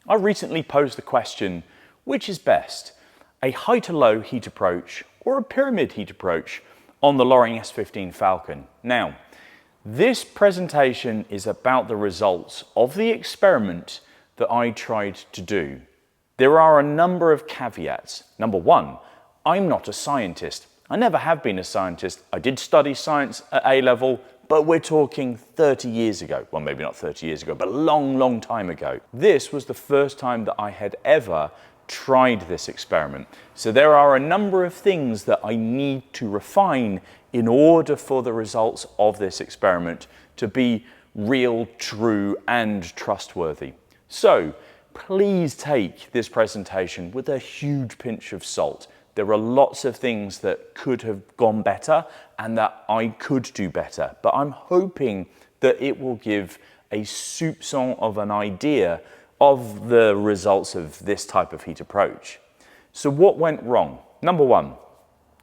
I recently posed the question, which is best, a high to low heat approach or a pyramid heat approach on the Loring S15 Falcon? Now, this presentation is about the results of the experiment that I tried to do. There are a number of caveats. Number one, I'm not a scientist. I never have been a scientist. I did study science at A level, but we're talking 30 years ago. Well, maybe not 30 years ago, but a long, long time ago. This was the first time that I had ever tried this experiment. So there are a number of things that I need to refine in order for the results of this experiment to be real, true, and trustworthy. So please take this presentation with a huge pinch of salt. There are lots of things that could have gone better and that I could do better, but I'm hoping that it will give a soupçon of an idea of the results of this type of heat approach. So what went wrong? Number one,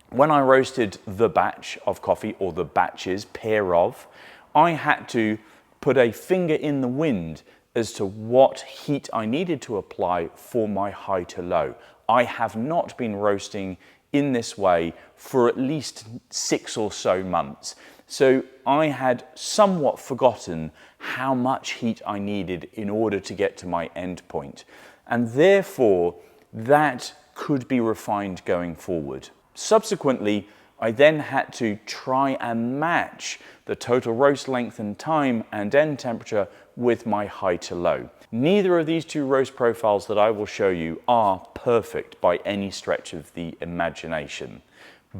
when I roasted the batch of coffee, or the batches, pair of, I had to put a finger in the wind as to what heat I needed to apply for my high to low. I have not been roasting in this way for at least 6 or so months. So I had somewhat forgotten how much heat I needed in order to get to my end point. And therefore, that could be refined going forward. Subsequently, I then had to try and match the total roast length and time and end temperature with my high to low. Neither of these two roast profiles that I will show you are perfect by any stretch of the imagination.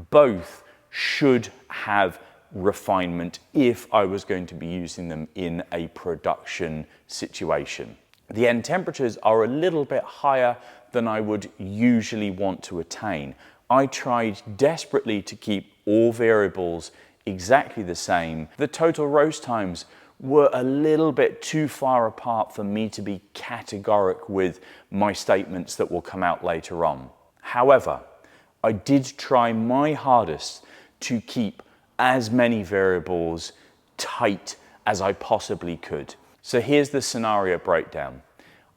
Both should have refinement if I was going to be using them in a production situation. The end temperatures are a little bit higher than I would usually want to attain. I tried desperately to keep all variables exactly the same. The total roast times were a little bit too far apart for me to be categoric with my statements that will come out later on. However, I did try my hardest to keep as many variables tight as I possibly could. So here's the scenario breakdown.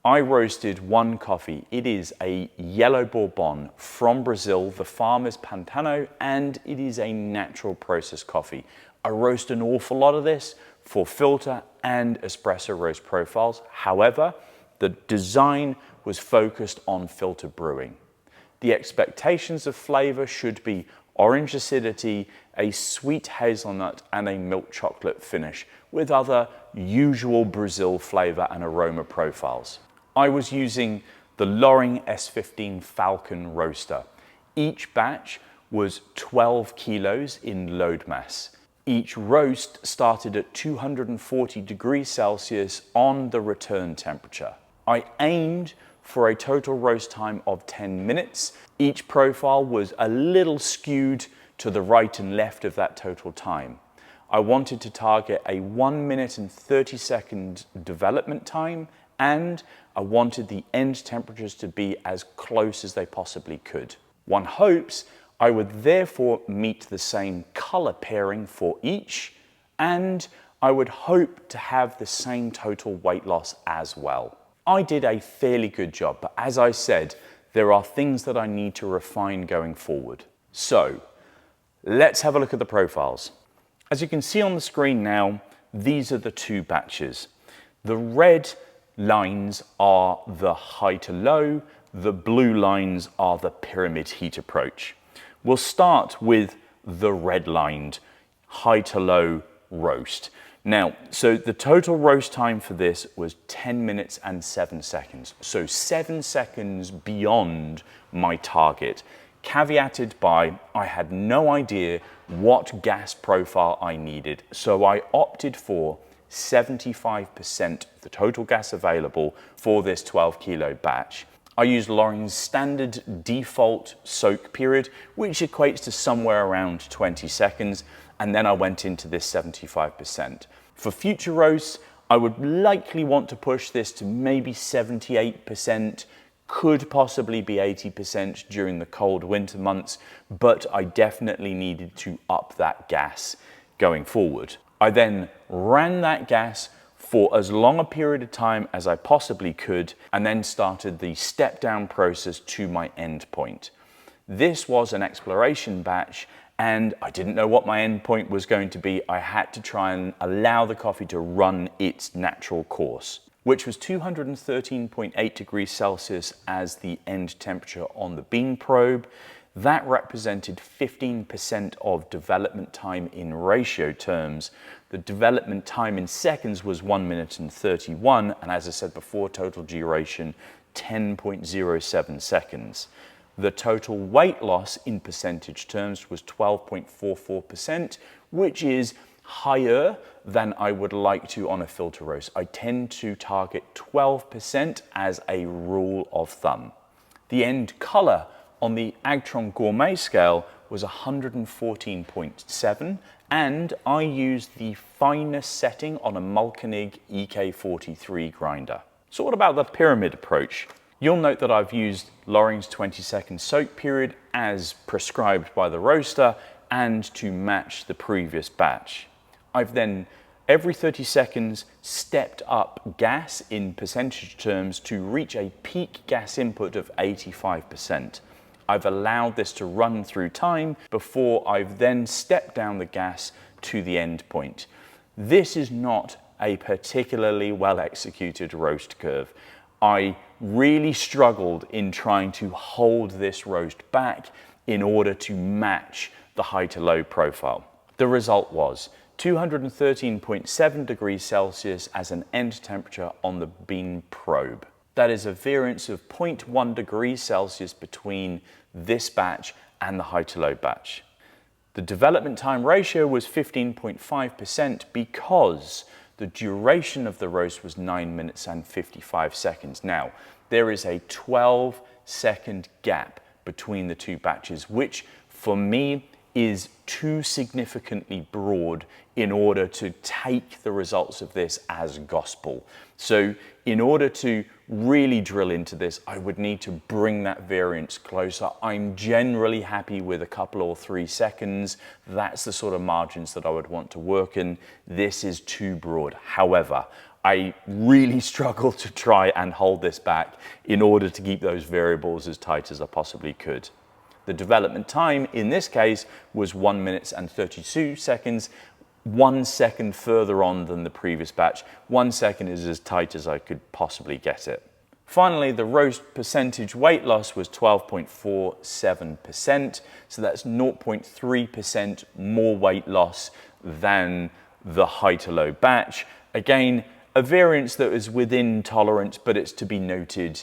I roasted one coffee. It is a Yellow Bourbon from Brazil. The farm is Pantano, and it is a natural process coffee. I roast an awful lot of this for filter and espresso roast profiles. However, the design was focused on filter brewing. The expectations of flavor should be orange acidity, a sweet hazelnut, and a milk chocolate finish with other usual Brazil flavor and aroma profiles. I was using the Loring S15 Falcon roaster. Each batch was 12 kilos in load mass. Each roast started at 240 degrees Celsius on the return temperature. I aimed for a total roast time of 10 minutes. Each profile was a little skewed to the right and left of that total time. I wanted to target a 1 minute and 30 second development time, and I wanted the end temperatures to be as close as they possibly could. One hopes I would therefore meet the same color pairing for each, and I would hope to have the same total weight loss as well. I did a fairly good job, but as I said, there are things that I need to refine going forward. So let's have a look at the profiles. As you can see on the screen now, these are the two batches. The red lines are the high to low, the blue lines are the pyramid heat approach. We'll start with the red lined high to low roast. Now, so the total roast time for this was 10 minutes and 7 seconds. So 7 seconds beyond my target, caveated by I had no idea what gas profile I needed. So I opted for 75% the total gas available for this 12 kilo batch. I used Loring's standard default soak period, which equates to somewhere around 20 seconds. And then I went into this 75%. For future roasts, I would likely want to push this to maybe 78%, could possibly be 80% during the cold winter months, but I definitely needed to up that gas going forward. I then ran that gas for as long a period of time as I possibly could, and then started the step down process to my end point. This was an exploration batch, and I didn't know what my end point was going to be. I had to try and allow the coffee to run its natural course, which was 213.8 degrees Celsius as the end temperature on the bean probe. That represented 15% of development time in ratio terms. The development time in seconds was 1 minute and 31, and as I said before, total duration 10.07 seconds. The total weight loss in percentage terms was 12.44%, which is higher than I would like to on a filter roast. I tend to target 12% as a rule of thumb. The end color on the Agtron Gourmet scale was 114.7, and I used the finest setting on a Malkanig EK43 grinder. So what about the pyramid approach? You'll note that I've used Loring's 20-second soak period as prescribed by the roaster and to match the previous batch. I've then every 30 seconds stepped up gas in percentage terms to reach a peak gas input of 85%. I've allowed this to run through time before I've then stepped down the gas to the end point. This is not a particularly well executed roast curve. I really struggled in trying to hold this roast back in order to match the high to low profile. The result was 213.7 degrees Celsius as an end temperature on the bean probe. That is a variance of 0.1 degrees Celsius between this batch and the high to low batch. The development time ratio was 15.5% because the duration of the roast was 9 minutes and 55 seconds. Now, there is a 12-second gap between the two batches, which for me is too significantly broad in order to take the results of this as gospel. So in order to really drill into this, I would need to bring that variance closer. I'm generally happy with a couple or 3 seconds. That's the sort of margins that I would want to work in. This is too broad. However, I really struggle to try and hold this back in order to keep those variables as tight as I possibly could. The development time in this case was 1 minute and 32 seconds, 1 second further on than the previous batch. 1 second is as tight as I could possibly get it. Finally, the roast percentage weight loss was 12.47%, so that's 0.3% more weight loss than the high to low batch. Again, a variance that is within tolerance, but it's to be noted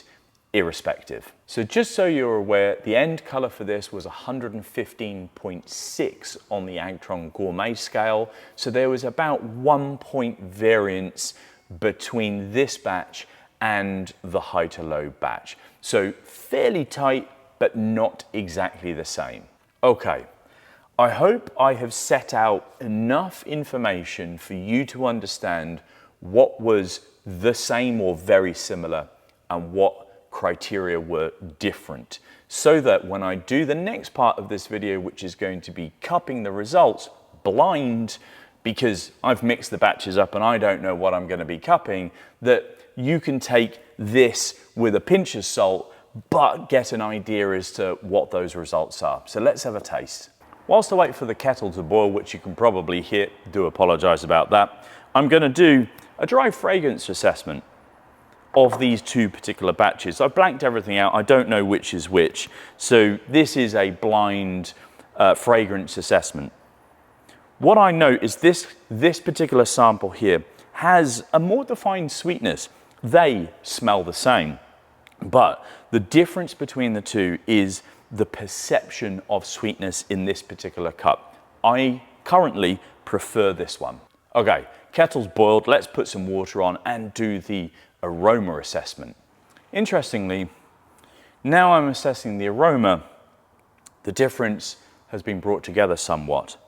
irrespective. So just so you're aware, the end color for this was 115.6 on the Agtron Gourmet scale. So there was about 1 point variance between this batch and the high to low batch. So fairly tight, but not exactly the same. Okay, I hope I have set out enough information for you to understand what was the same or very similar and what criteria were different, so that when I do the next part of this video, which is going to be cupping the results blind, because I've mixed the batches up and I don't know what I'm going to be cupping, that you can take this with a pinch of salt, but get an idea as to what those results are. So let's have a taste. Whilst I wait for the kettle to boil, which you can probably hear, do apologize about that, I'm going to do a dry fragrance assessment of these two particular batches. I blanked everything out. I don't know which is which. So this is a blind fragrance assessment. What I note is this particular sample here has a more defined sweetness. They smell the same, but the difference between the two is the perception of sweetness in this particular cup. I currently prefer this one. Okay, kettle's boiled. Let's put some water on and do the aroma assessment. Interestingly, now I'm assessing the aroma, the difference has been brought together somewhat.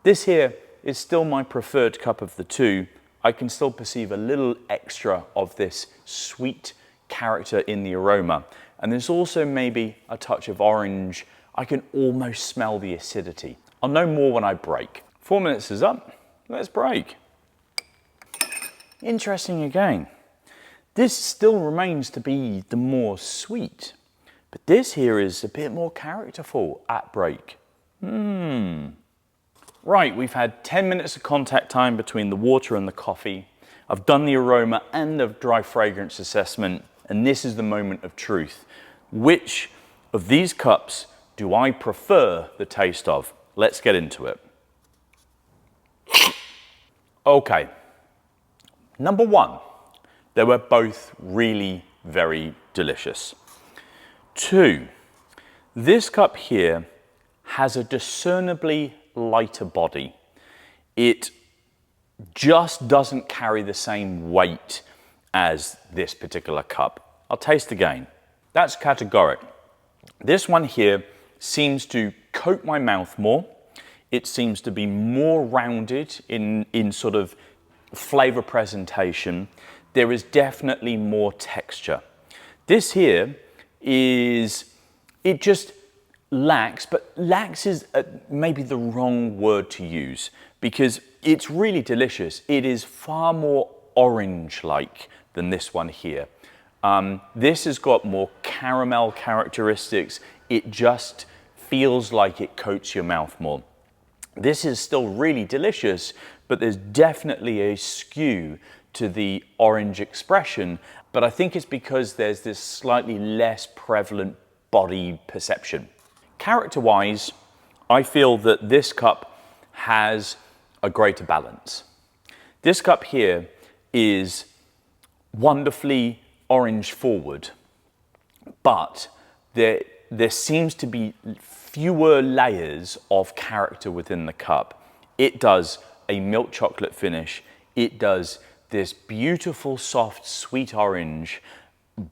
This here is still my preferred cup of the two. I can still perceive a little extra of this sweet character in the aroma. And there's also maybe a touch of orange. I can almost smell the acidity. I'll know more when I break. 4 minutes is up. Let's break. Interesting again. This still remains to be the more sweet, but this here is a bit more characterful at break. Right, we've had 10 minutes of contact time between the water and the coffee. I've done the aroma and the dry fragrance assessment, and this is the moment of truth. Which of these cups do I prefer the taste of? Let's get into it. Okay, number one, they were both really very delicious. Two, this cup here has a discernibly lighter body. It just doesn't carry the same weight as this particular cup. I'll taste again. That's categoric. This one here seems to coat my mouth more. It seems to be more rounded in sort of flavor presentation. There is definitely more texture. This here is, it just lacks, but lacks is maybe the wrong word to use because it's really delicious. It is far more orange-like than this one here. This has got more caramel characteristics. It just feels like it coats your mouth more. This is still really delicious, but there's definitely a skew to the orange expression, but I think it's because there's this slightly less prevalent body perception. Character-wise, I feel that this cup has a greater balance. This cup here is wonderfully orange forward, but there seems to be fewer layers of character within the cup. It does a milk chocolate finish. It does this beautiful, soft, sweet orange,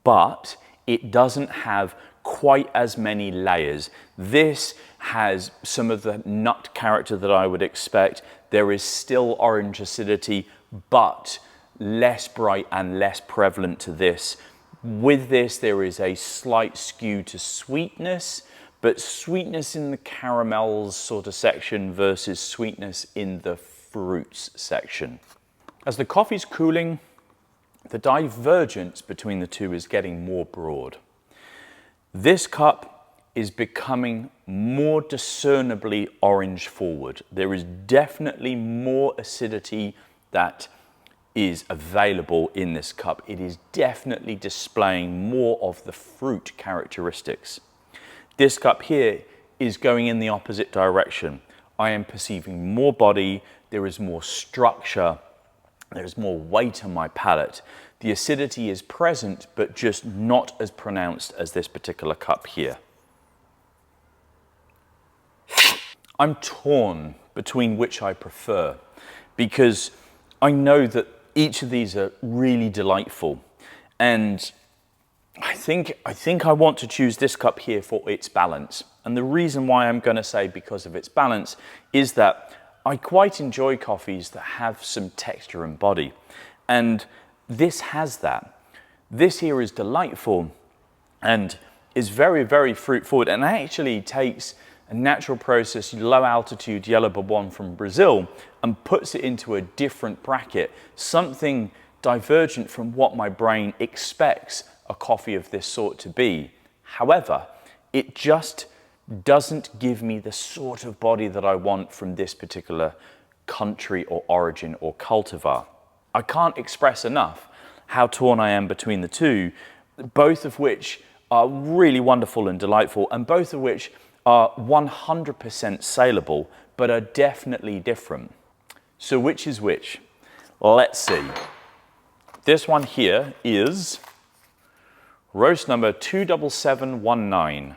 but it doesn't have quite as many layers. This has some of the nut character that I would expect. There is still orange acidity, but less bright and less prevalent to this. With this, there is a slight skew to sweetness, but sweetness in the caramels sort of section versus sweetness in the fruits section. As the coffee's cooling, the divergence between the two is getting more broad. This cup is becoming more discernibly orange forward. There is definitely more acidity that is available in this cup. It is definitely displaying more of the fruit characteristics. This cup here is going in the opposite direction. I am perceiving more body, there is more structure, there's more weight on my palate. The acidity is present, but just not as pronounced as this particular cup here. I'm torn between which I prefer because I know that each of these are really delightful, and I think I want to choose this cup here for its balance. And the reason why I'm going to say because of its balance is that I quite enjoy coffees that have some texture and body, and this has that. This here is delightful and is very, very fruit forward, and actually takes a natural process low altitude Yellow Bourbon from Brazil and puts it into a different bracket, something divergent from what my brain expects a coffee of this sort to be. However, it just doesn't give me the sort of body that I want from this particular country or origin or cultivar. I can't express enough how torn I am between the two, both of which are really wonderful and delightful, and both of which are 100% saleable, but are definitely different. So which is which? Let's see. This one here is roast number 27719.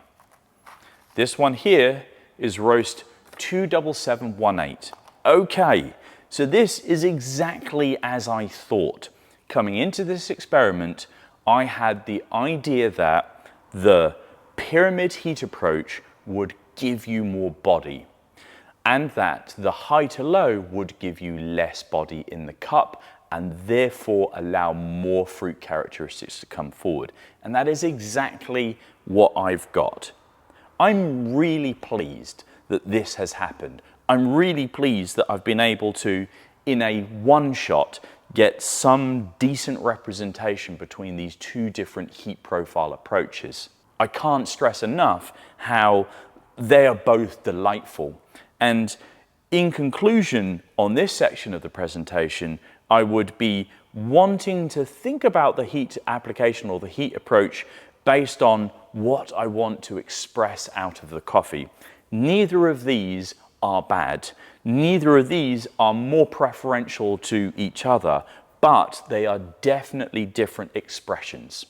This one here is roast 27718. Okay, so this is exactly as I thought. Coming into this experiment, I had the idea that the pyramid heat approach would give you more body, and that the high to low would give you less body in the cup and therefore allow more fruit characteristics to come forward. And that is exactly what I've got. I'm really pleased that this has happened. I'm really pleased that I've been able to, in a one shot, get some decent representation between these two different heat profile approaches. I can't stress enough how they are both delightful. And in conclusion, on this section of the presentation, I would be wanting to think about the heat application or the heat approach based on what I want to express out of the coffee. Neither of these are bad. Neither of these are more preferential to each other, but they are definitely different expressions.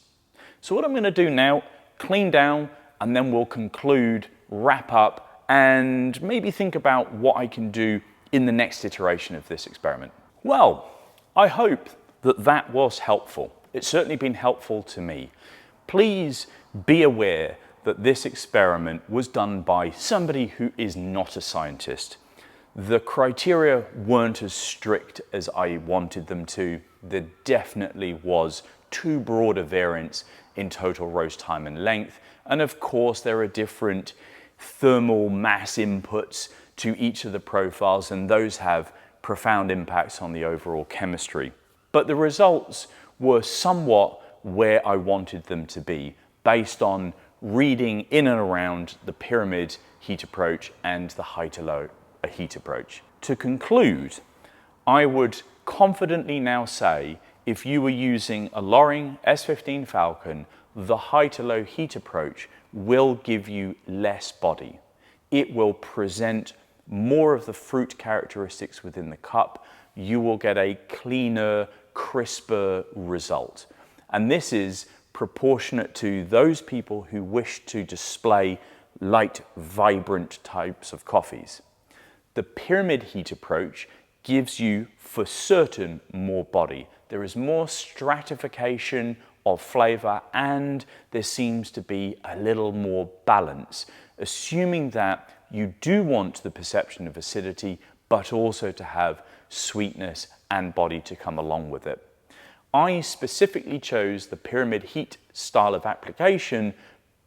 So what I'm going to do now, clean down, and then we'll conclude, wrap up, and maybe think about what I can do in the next iteration of this experiment. Well, I hope that that was helpful. It's certainly been helpful to me. Please be aware that this experiment was done by somebody who is not a scientist. The criteria weren't as strict as I wanted them to. There definitely was too broad a variance in total roast time and length. And of course, there are different thermal mass inputs to each of the profiles, and those have profound impacts on the overall chemistry. But the results were somewhat where I wanted them to be, based on reading in and around the pyramid heat approach and the high to low heat approach. To conclude, I would confidently now say if you were using a Loring S15 Falcon, the high to low heat approach will give you less body. It will present more of the fruit characteristics within the cup. You will get a cleaner, crisper result. And this is proportionate to those people who wish to display light, vibrant types of coffees. The pyramid heat approach gives you, for certain, more body. There is more stratification of flavor, and there seems to be a little more balance, assuming that you do want the perception of acidity, but also to have sweetness and body to come along with it. I specifically chose the pyramid heat style of application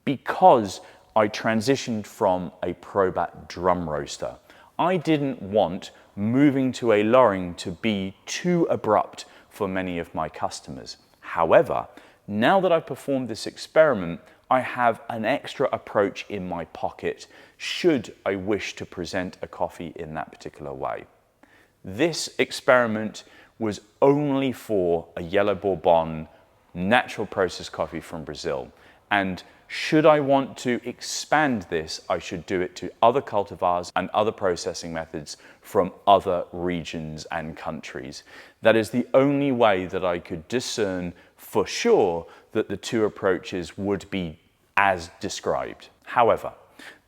because I transitioned from a Probat drum roaster. I didn't want moving to a Loring to be too abrupt for many of my customers. However, now that I've performed this experiment, I have an extra approach in my pocket should I wish to present a coffee in that particular way. This experiment was only for a Yellow Bourbon natural process coffee from Brazil. And should I want to expand this, I should do it to other cultivars and other processing methods from other regions and countries. That is the only way that I could discern for sure that the two approaches would be as described. However,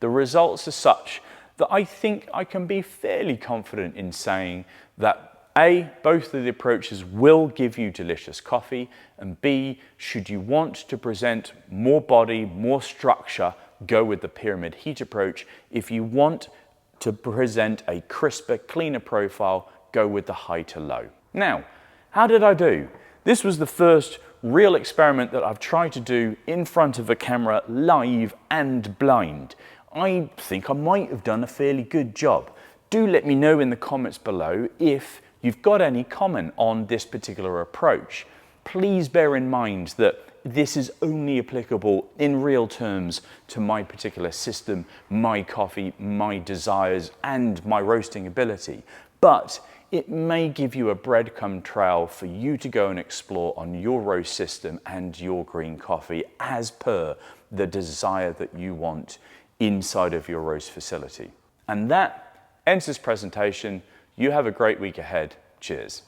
the results are such that I think I can be fairly confident in saying that A, both of the approaches will give you delicious coffee, and B, should you want to present more body, more structure, go with the pyramid heat approach. If you want to present a crisper, cleaner profile, go with the high to low. Now, how did I do? This was the first real experiment that I've tried to do in front of a camera, live and blind. I think I might have done a fairly good job. Do let me know in the comments below if you've got any comment on this particular approach. Please bear in mind that this is only applicable in real terms to my particular system, my coffee, my desires, and my roasting ability. But it may give you a breadcrumb trail for you to go and explore on your roast system and your green coffee as per the desire that you want inside of your roast facility. And that ends this presentation. You have a great week ahead. Cheers.